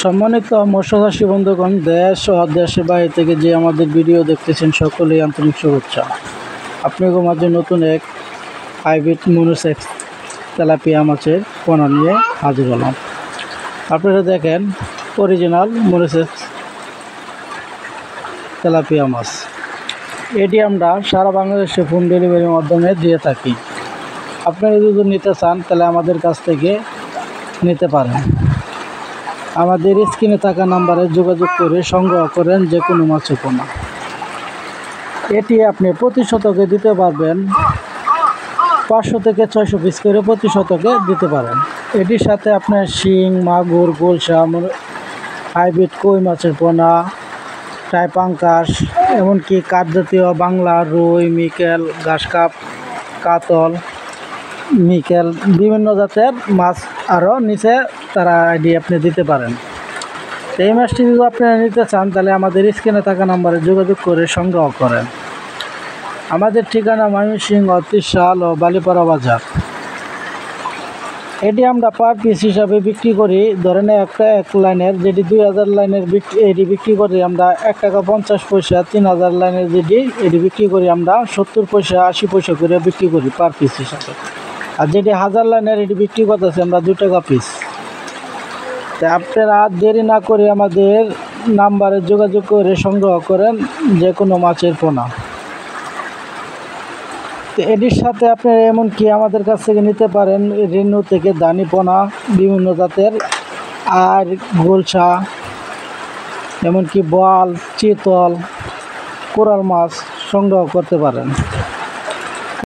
সম্মানিত মৎস্যচাষী বন্ধুগণ, দেশ ও দেশের বাইরে থেকে যে আমাদের ভিডিও দেখতেছেন সকলেই আন্তরিক শুভেচ্ছা। আপনাদের মাঝে নতুন এক হাইব্রিড মনোসেক্স তেলাপিয়া মাছের পোনা নিয়ে হাজির হলাম। আপনারা দেখেন অরিজিনাল মনোসেক্স তেলাপিয়া মাছ। এটি আমরা সারা বাংলাদেশে হোম ডেলিভারির মাধ্যমে দিয়ে থাকি। আপনারা যদি নিতে চান তাহলে আমাদের কাছ থেকে নিতে পারেন। আমাদের স্ক্রিনে থাকা নাম্বারে যোগাযোগ করে সংগ্রহ করেন যে কোনো মাছের পোনা। এটি আপনি প্রতি শতকে দিতে পারবেন 500 থেকে 600 পিস করে প্রতি শতকে দিতে পারেন। এটির সাথে আপনার শিং, মাগুর, গোলসা, হাইব্রিড কই মাছের পোনা, টাইপাঙ্কাস, এমনকি কাঠ জাতীয় বাংলা রুই, মিকেল, ঘাসকাপ, কাতল, মিকেল, বিভিন্ন জাতের মাছ আরও নিচে তারা আইডি আপনি দিতে পারেন। এই মাছটি যদি আপনারা নিতে চান তাহলে আমাদের স্ক্রিনে থাকা নাম্বারে যোগাযোগ করে সংগ্রহ করেন। আমাদের ঠিকানা ময়মনসিংহ, ত্রিশাল ও বালিপাড়া বাজার। এটি আমরা পার পিস হিসাবে বিক্রি করি। ধরেন এক লাইনের যেটি 2000 লাইনের এটি বিক্রি করি আমরা 1 টাকা 50 পয়সা। 3000 লাইনের যেটি এটি বিক্রি করি আমরা 70 পয়সা 80 পয়সা করে বিক্রি করি পার পিস হিসাবে। আর যেটি 1000 লাইনের এটি বিক্রি করতেছি আমরা 2 টাকা পিস। তাই আপনারা দেরি না করে আমাদের নাম্বারে যোগাযোগ করে সংগ্রহ করেন যে কোনো মাছের পোনা। তো এটির সাথে আপনারা এমনকি আমাদের কাছ থেকে নিতে পারেন রেনু থেকে দানি পোনা, বিভিন্ন জাতের আর গোলসা, এমনকি বোয়াল, চিতল, কোরাল মাছ সংগ্রহ করতে পারেন।